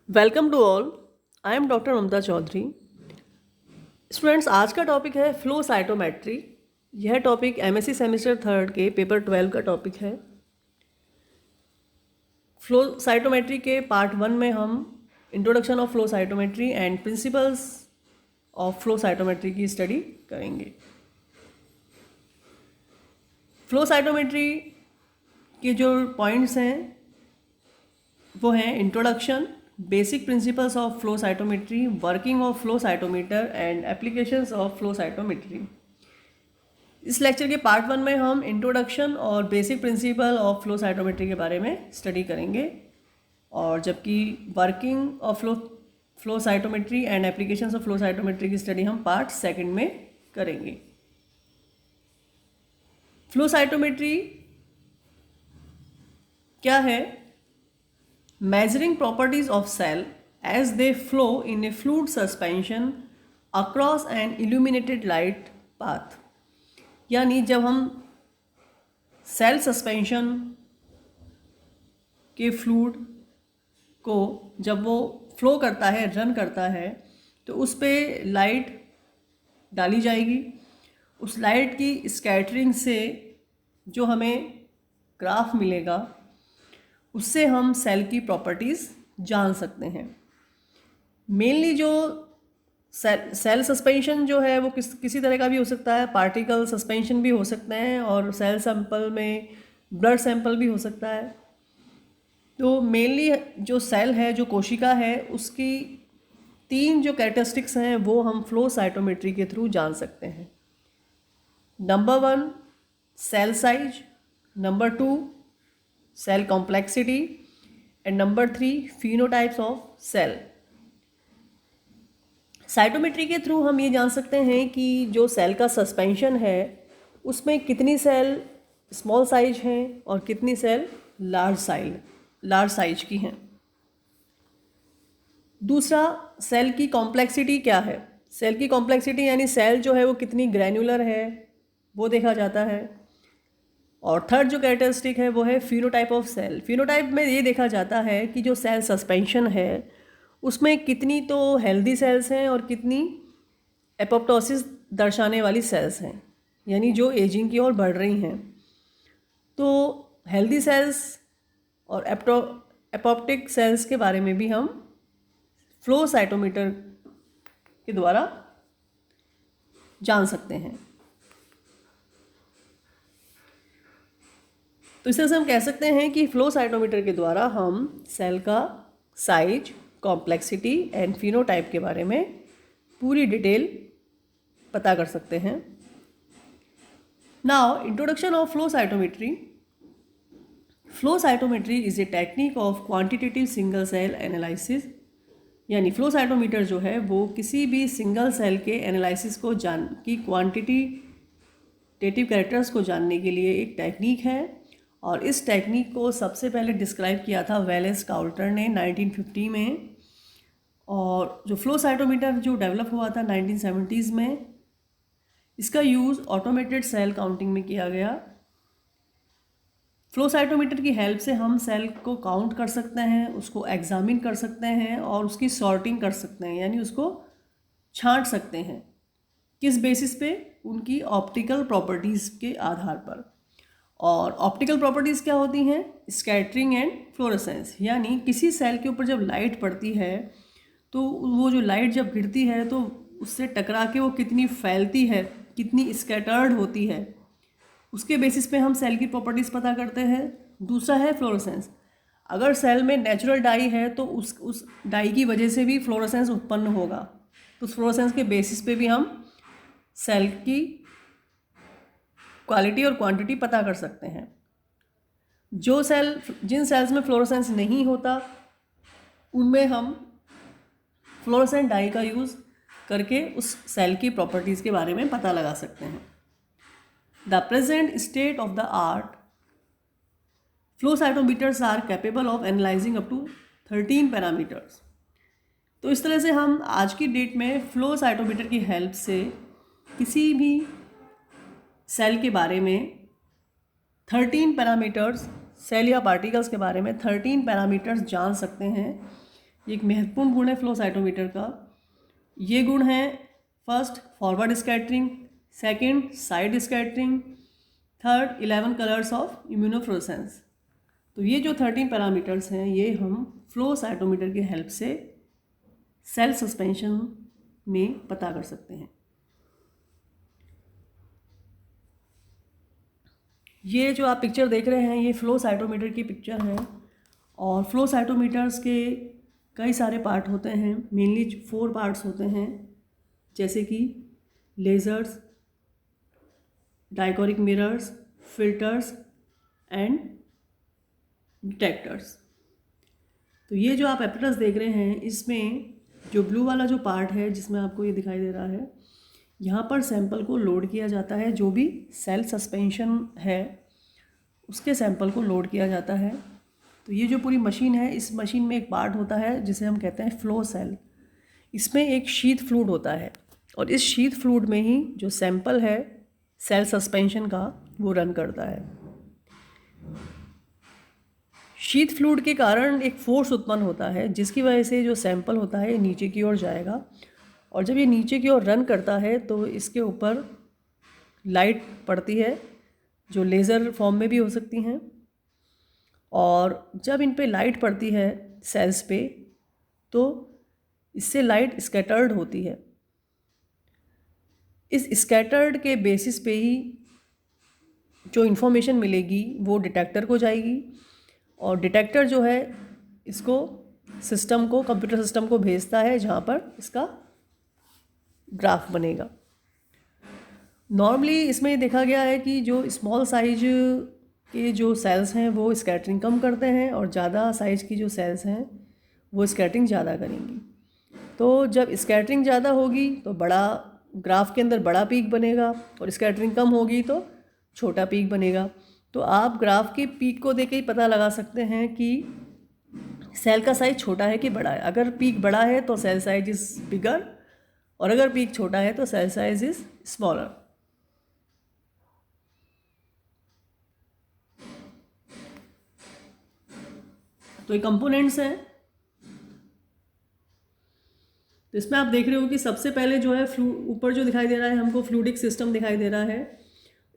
Welcome to all. I am doctor Mamta Chaudhary. Students, आज का topic है फ्लो साइटोमेट्री। यह टॉपिक एमएससी सेमेस्टर थर्ड के पेपर 12 का टॉपिक है। फ्लो साइटोमेट्री के पार्ट 1 में हम introduction of flow cytometry and principles of flow cytometry की स्टडी करेंगे। फ्लो साइटोमेट्री के जो पॉइंट्स हैं वो हैं introduction, basic principles of flow cytometry, working of flow cytometer and applications of flow cytometry. इस लेक्चर के पार्ट 1 में हम इंट्रोडक्शन और basic principle of flow cytometry के बारे में स्टडी करेंगे, और जबकि working of flow cytometry and applications of flow cytometry की स्टडी हम पार्ट 2 में करेंगे। फ्लो साइटोमेट्री क्या है? Measuring properties of cell as they flow in a fluid suspension across an illuminated light path। यानी जब हम सेल सस्पेंशन के फ्लूइड को जब वो फ्लो करता है, रन करता है, तो उस पर लाइट डाली जाएगी। उस लाइट की स्कैटरिंग से जो हमें ग्राफ मिलेगा उससे हम सेल की प्रॉपर्टीज़ जान सकते हैं। मेनली जो सेल सस्पेंशन जो है वो किसी तरह का भी हो सकता है, पार्टिकल सस्पेंशन भी हो सकते हैं, और सेल सैंपल में ब्लड सैंपल भी हो सकता है। तो मेनली जो सेल है, जो कोशिका है, उसकी 3 जो कैरेक्टरिस्टिक्स हैं वो हम फ्लो साइटोमेट्री के थ्रू जान सकते हैं। Number 1 cell size, number 2 cell complexity, and number 3 phenotypes of cell. Cytometry के थ्रू हम ये जान सकते हैं कि जो सेल का सस्पेंशन है उसमें कितनी सेल स्मॉल साइज हैं और कितनी सेल लार्ज साइज की हैं। दूसरा, सेल की कॉम्प्लेक्सिटी क्या है? सेल की कॉम्प्लेक्सिटी यानी सेल जो है वो कितनी ग्रैन्युलर है वो देखा जाता है। और थर्ड जो कैरेक्टरिस्टिक है वो है फिनोटाइप ऑफ सेल। फिनोटाइप में ये देखा जाता है कि जो सेल सस्पेंशन है उसमें कितनी तो हेल्दी सेल्स हैं और कितनी एपोप्टोसिस दर्शाने वाली सेल्स हैं, यानी जो एजिंग की ओर बढ़ रही हैं। तो हेल्दी सेल्स और एपोप्टिक सेल्स के बारे में भी हम फ्लो साइटोमीटर के द्वारा जान सकते हैं। तो इस तरह से हम कह सकते हैं कि फ्लो साइटोमीटर के द्वारा हम सेल का साइज, कॉम्प्लेक्सिटी एंड फिनोटाइप के बारे में पूरी डिटेल पता कर सकते हैं। Now introduction of flow cytometry. Flow cytometry is a technique of quantitative single cell analysis. यानी फ्लो साइटोमीटर जो है वो किसी भी सिंगल सेल के एनालिसिस को की क्वांटिटेटिव कैरेक्टर्स को जानने के लिए एक टेक्निक है, और इस टेक्निक को सबसे पहले डिस्क्राइब किया था वेलेस काउल्टर ने 1950 में। और जो फ्लो साइटोमीटर जो डेवलप हुआ था 1970s में, इसका यूज़ ऑटोमेटेड सेल काउंटिंग में किया गया। फ्लो साइटोमीटर की हेल्प से हम सेल को काउंट कर सकते हैं, उसको एग्जामिन कर सकते हैं और उसकी सॉर्टिंग कर सकते हैं, यानी उसको छांट सकते हैं। किस बेसिस पे? उनकी ऑप्टिकल प्रॉपर्टीज़ के आधार पर। और ऑप्टिकल प्रॉपर्टीज़ क्या होती हैं? Scattering and fluorescence. यानी किसी सेल के ऊपर जब लाइट पड़ती है तो वो जो लाइट जब गिरती है तो उससे टकरा के वो कितनी फैलती है, कितनी स्कैटर्ड होती है, उसके बेसिस पे हम सेल की प्रॉपर्टीज़ पता करते हैं। दूसरा है फ्लोरेसेंस। अगर सेल में नेचुरल डाई है तो उस डाई की वजह से भी फ्लोरेसेंस उत्पन्न होगा, तो उस फ्लोरेसेंस के बेसिस पे भी हम सेल की क्वालिटी और क्वांटिटी पता कर सकते हैं। जिन सेल्स में फ्लोरोसेंस नहीं होता उनमें हम फ्लोरोसेंट डाई का यूज़ करके उस सेल की प्रॉपर्टीज़ के बारे में पता लगा सकते हैं। The present state of the art, flow cytometers are capable of analysing up to 13 parameters. तो इस तरह से हम आज की डेट में फ्लो साइटोमीटर की हेल्प से किसी भी सेल के बारे में 13 पैरामीटर्स, सेल या पार्टिकल्स के बारे में 13 पैरामीटर्स जान सकते हैं, ये एक महत्वपूर्ण गुण है फ्लो साइटोमीटर का। ये गुण है first forward scattering, second side scattering, third 11 colours of immunofluorescence. तो ये जो 13 पैरामीटर्स हैं ये हम फ्लो साइटोमीटर की हेल्प से सेल सस्पेंशन में पता कर सकते हैं। ये जो आप पिक्चर देख रहे हैं ये फ्लो साइटोमीटर की पिक्चर है। और फ्लो साइटोमीटर्स के कई सारे पार्ट होते हैं, मेनली 4 पार्ट्स होते हैं, जैसे कि lasers, dichroic mirrors, filters and detectors. तो ये जो आप एपरेटस देख रहे हैं इसमें जो ब्लू वाला जो पार्ट है जिसमें आपको ये दिखाई दे रहा है, यहाँ पर सैंपल को लोड किया जाता है। जो भी सेल सस्पेंशन है उसके सैंपल को लोड किया जाता है। तो ये जो पूरी मशीन है, इस मशीन में एक पार्ट होता है जिसे हम कहते हैं फ्लो सेल। इसमें एक शीथ फ्लूइड होता है और इस शीथ फ्लूइड में ही जो सैंपल है सेल सस्पेंशन का वो रन करता है। शीथ फ्लूइड के कारण एक फोर्स उत्पन्न होता है जिसकी वजह से जो सैंपल होता है नीचे की ओर जाएगा, और जब ये नीचे की ओर रन करता है तो इसके ऊपर लाइट पड़ती है जो लेज़र फॉर्म में भी हो सकती हैं। और जब इन पे लाइट पड़ती है सेल्स पे तो इससे लाइट स्कैटर्ड होती है। इस स्कैटर्ड के बेसिस पे ही जो इन्फॉर्मेशन मिलेगी वो डिटेक्टर को जाएगी, और डिटेक्टर जो है इसको सिस्टम को, कंप्यूटर सिस्टम को भेजता है जहाँ पर इसका ग्राफ बनेगा। नॉर्मली इसमें देखा गया है कि जो स्मॉल साइज के जो सेल्स हैं वो स्कैटरिंग कम करते हैं और ज़्यादा साइज की जो सेल्स हैं वो स्कैटरिंग ज़्यादा करेंगी। तो जब स्कैटरिंग ज़्यादा होगी तो बड़ा ग्राफ के अंदर बड़ा पीक बनेगा, और स्कैटरिंग कम होगी तो छोटा पीक बनेगा। तो आप ग्राफ के पीक को देख के ही पता लगा सकते हैं कि सेल का साइज छोटा है कि बड़ा है। अगर पीक बड़ा है तो सेल साइज इज़ बिगर, और अगर पीक छोटा है तो सेल साइज इज़ स्मॉलर। तो ये कंपोनेंट्स हैं। तो इसमें आप देख रहे हो कि सबसे पहले जो है ऊपर जो दिखाई दे रहा है हमको फ्लूइडिक सिस्टम दिखाई दे रहा है।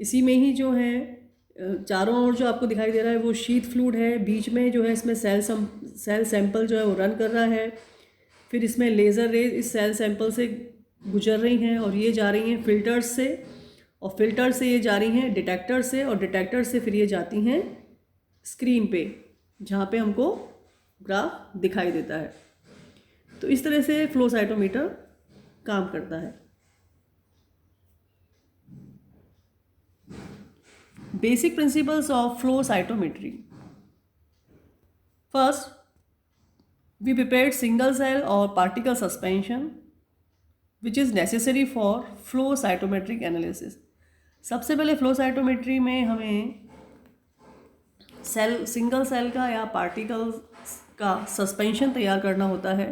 इसी में ही जो है चारों ओर जो आपको दिखाई दे रहा है वो शीथ फ्लूइड है। बीच में जो है इसमें सेल सैंपल जो है वो रन कर रहा है। फिर इसमें लेज़र रेज इस सेल सैंपल से गुजर रही हैं और ये जा रही हैं फिल्टर्स से, और फिल्टर से ये जा रही हैं डिटेक्टर से, और डिटेक्टर से फिर ये जाती हैं स्क्रीन पे जहाँ पे हमको ग्राफ दिखाई देता है। तो इस तरह से फ्लो साइटोमीटर काम करता है। Basic principles of flow cytometry. First, we prepared single cell or particle suspension which is necessary for flow cytometric analysis। सबसे पहले फ्लो साइटोमेट्री में हमें सिंगल सेल का या पार्टिकल का सस्पेंशन तैयार करना होता है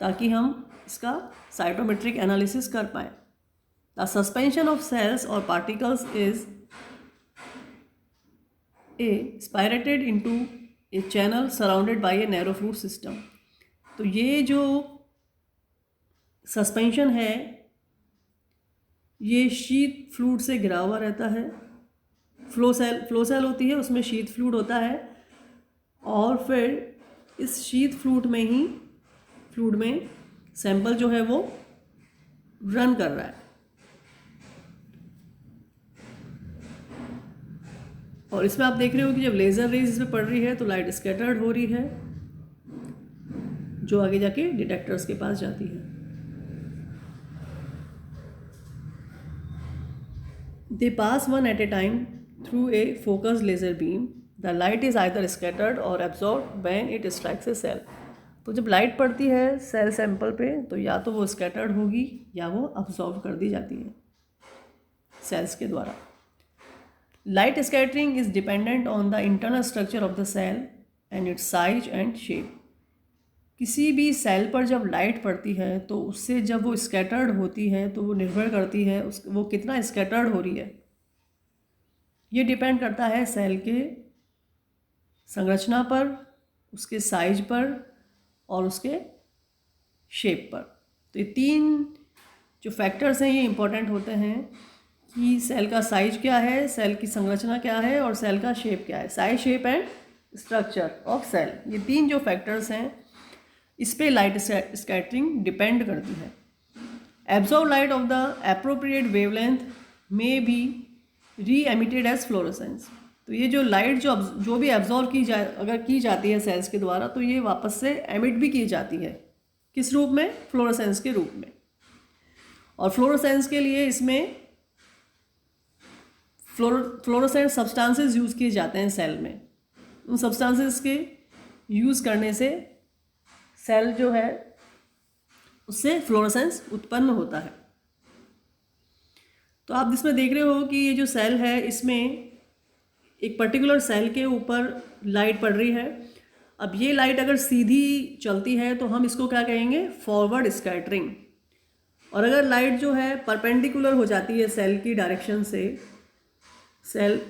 ताकि हम इसका साइटोमेट्रिक एनालिसिस कर पाएँ। द सस्पेंशन ऑफ सेल्स और particles is aspirated into a channel surrounded by a narrow fluid system. तो ये जो सस्पेंशन है ये शीथ फ्लूइड से घिरा हुआ रहता है। फ्लो सेल होती है, उसमें शीथ फ्लूइड होता है, और फिर इस शीथ फ्लूइड में सैंपल जो है वो रन कर रहा है। और इसमें आप देख रहे हो कि जब लेज़र रेज इस पर पड़ रही है तो लाइट स्कैटर्ड हो रही है जो आगे जाके डिटेक्टर्स के पास जाती है। They pass one at a time through a focused laser beam. The light is either scattered और absorb when it strikes a cell. तो जब लाइट पड़ती है सेल सैंपल पे तो या तो वो स्कैटर्ड होगी या वो अब्जॉर्ब कर दी जाती है सेल्स के द्वारा। Light scattering is dependent on the internal structure of the cell and its size and shape। किसी भी सेल पर जब लाइट पड़ती है तो उससे जब वो स्कैटर्ड होती है तो वो निर्भर करती है वो कितना स्कैटर्ड हो रही है। ये डिपेंड करता है सेल के संरचना पर, उसके साइज पर और उसके शेप पर। तो ये 3 जो फैक्टर्स हैं ये इम्पोर्टेंट होते हैं कि सेल का साइज क्या है, सेल की संरचना क्या है और सेल का शेप क्या है। Size, shape and structure of cell, ये 3 जो फैक्टर्स हैं इस पे लाइट स्कैटरिंग डिपेंड करती है। Absorb light of the appropriate wavelength में बी री एमिटेड एज फ्लोरोसेंस। तो ये जो लाइट जो भी एब्जॉर्ब की जाती है सेल्स के द्वारा, तो ये वापस से एमिट भी की जाती है। किस रूप में? फ्लोरोसेंस के रूप में। और फ्लोरोसेंस के लिए इसमें फ्लोरोसेंट सब्सटेंसेस यूज़ किए जाते हैं सेल में। उन सब्सटेंसेस के यूज़ करने से सेल जो है उससे फ्लोरोसेंस उत्पन्न होता है। तो आप इसमें देख रहे हो कि ये जो सेल है इसमें एक पर्टिकुलर सेल के ऊपर लाइट पड़ रही है। अब ये लाइट अगर सीधी चलती है तो हम इसको क्या कहेंगे? Forward scattering. और अगर लाइट जो है परपेंडिकुलर हो जाती है सेल की डायरेक्शन से, सेल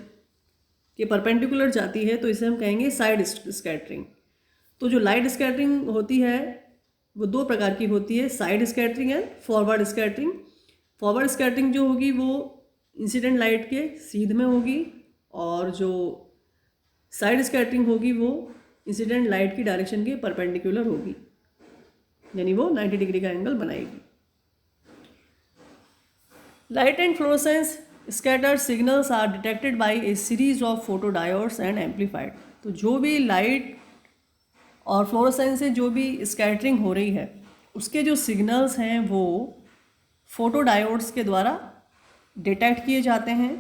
के परपेंडिकुलर जाती है, तो इसे हम कहेंगे साइड स्कैटरिंग। तो जो लाइट स्कैटरिंग होती है वो 2 प्रकार की होती है, side scattering and forward scattering. Forward scattering जो होगी वो इंसिडेंट लाइट के सीध में होगी और जो साइड स्कैटरिंग होगी वो इंसिडेंट लाइट की डायरेक्शन के परपेंडिकुलर होगी, यानी वो 90 डिग्री का एंगल बनाएगी। Light and fluorescence scattered signals are detected by a series of photodiodes and amplified. तो जो भी लाइट और फ्लोरोसेंस से जो भी स्कैटरिंग हो रही है उसके जो सिग्नल्स हैं वो फोटोडायोड्स के द्वारा डिटेक्ट किए जाते हैं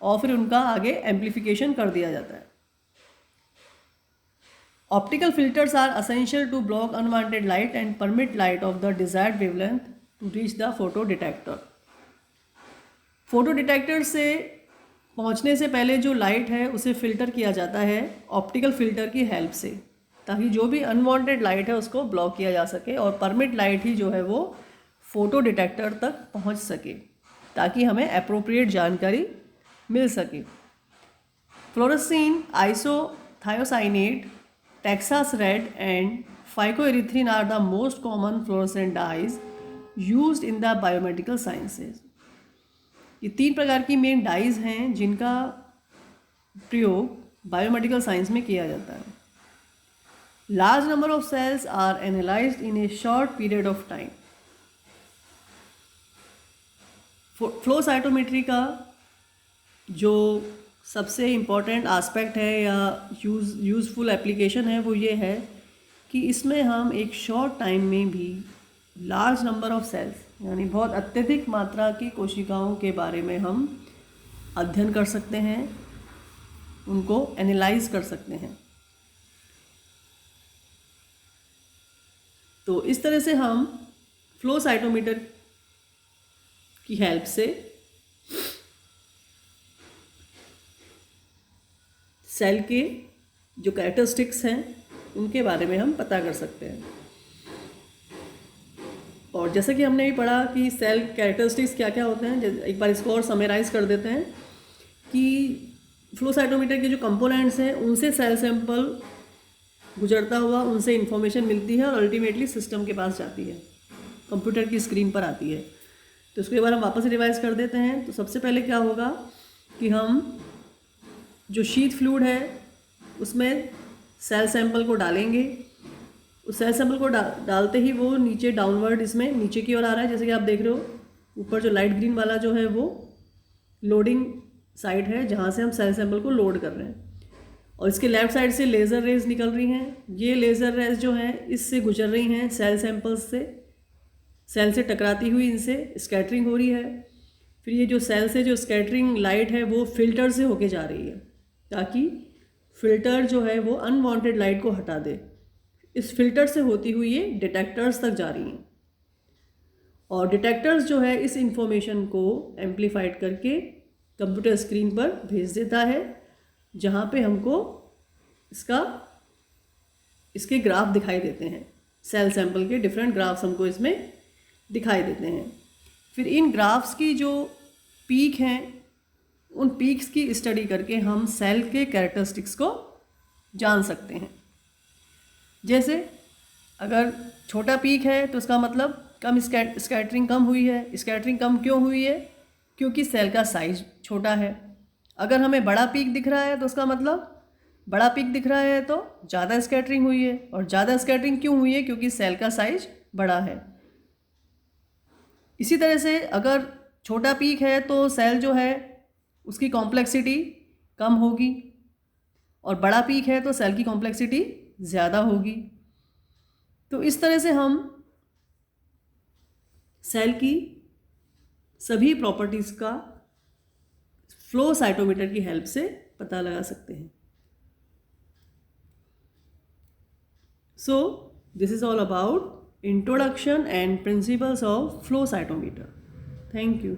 और फिर उनका आगे एम्पलीफिकेशन कर दिया जाता है। Optical filters are essential to block unwanted light and permit light of the desired wavelength to reach the photo detector. Photo detector से पहुंचने से पहले जो लाइट है उसे फिल्टर किया जाता है ऑप्टिकल फिल्टर की हेल्प से, ताकि जो भी अनवांटेड लाइट है उसको ब्लॉक किया जा सके और परमिट लाइट ही जो है वो फोटो डिटेक्टर तक पहुंच सके, ताकि हमें एप्रोप्रिएट जानकारी मिल सके। Fluorescein, isothiocyanate, Texas red and phycoerythrin are the most common fluorescent dyes used in the biomedical sciences. ये 3 प्रकार की मेन डाइज हैं जिनका प्रयोग बायोमेडिकल साइंस में किया जाता है। Large number of cells are analysed in a short period of time. Flow cytometry का जो सबसे इम्पॉर्टेंट आस्पेक्ट है या यूज़फुल एप्लीकेशन है वो ये है कि इसमें हम एक शॉर्ट टाइम में भी लार्ज नंबर ऑफ सेल्स यानी बहुत अत्यधिक मात्रा की कोशिकाओं के बारे में हम अध्ययन कर सकते हैं, उनको एनालाइज कर सकते हैं। तो इस तरह से हम फ्लो साइटोमीटर की हेल्प से सेल के जो कैरेक्टरिस्टिक्स हैं उनके बारे में हम पता कर सकते हैं। और जैसा कि हमने भी पढ़ा कि सेल कैरेक्टरिस्टिक्स क्या क्या होते हैं, एक बार इसको और समराइज़ कर देते हैं कि फ्लो साइटोमीटर के जो कंपोनेंट्स हैं उनसे सेल सैंपल गुजरता हुआ उनसे इन्फॉर्मेशन मिलती है और अल्टीमेटली सिस्टम के पास जाती है, कंप्यूटर की स्क्रीन पर आती है। तो इसको एक बार हम वापस रिवाइज कर देते हैं। तो सबसे पहले क्या होगा कि हम जो शीट फ्लूइड है उसमें सेल सैंपल को डालेंगे। उस सेल सैंपल को डालते ही वो नीचे डाउनवर्ड इसमें नीचे की ओर आ रहा है, जैसे कि आप देख रहे हो। ऊपर जो लाइट ग्रीन वाला जो है वो लोडिंग साइड है जहाँ से हम सेल सैंपल को लोड कर रहे हैं, और इसके लेफ़्ट साइड से लेज़र रेज निकल रही हैं। ये लेज़र रेज जो हैं इससे गुजर रही हैं सेल सैंपल्स से, सेल से टकराती हुई इनसे स्कैटरिंग हो रही है। फिर ये जो सेल से जो स्कैटरिंग लाइट है वो फिल्टर से होके जा रही है, ताकि फिल्टर जो है वो अनवांटेड लाइट को हटा दे। इस फिल्टर से होती हुई ये डिटेक्टर्स तक जा रही हैं, और डिटेक्टर्स जो है इस इंफॉर्मेशन को एम्पलीफाइड करके कंप्यूटर स्क्रीन पर भेज देता है, जहाँ पे हमको इसके ग्राफ दिखाई देते हैं। सेल सैंपल के डिफरेंट ग्राफ्स हमको इसमें दिखाई देते हैं। फिर इन ग्राफ्स की जो पीक हैं उन पीक्स की स्टडी करके हम सेल के कैरेक्टरिस्टिक्स को जान सकते हैं। जैसे अगर छोटा पीक है तो उसका मतलब कम स्कैटरिंग कम हुई है। स्कैटरिंग कम क्यों हुई है? क्योंकि सेल का साइज छोटा है। अगर हमें बड़ा पीक दिख रहा है तो उसका मतलब बड़ा पीक दिख रहा है तो ज़्यादा स्कैटरिंग हुई है। और ज़्यादा स्कैटरिंग क्यों हुई है? क्योंकि सेल का साइज बड़ा है। इसी तरह से अगर छोटा पीक है तो सेल जो है उसकी कॉम्प्लेक्सिटी कम होगी, और बड़ा पीक है तो सेल की कॉम्प्लेक्सिटी ज़्यादा होगी। तो इस तरह से हम सेल की सभी प्रॉपर्टीज़ का फ्लो साइटोमीटर की हेल्प से पता लगा सकते हैं। So this is all about introduction and principles of flow cytometer. Thank you.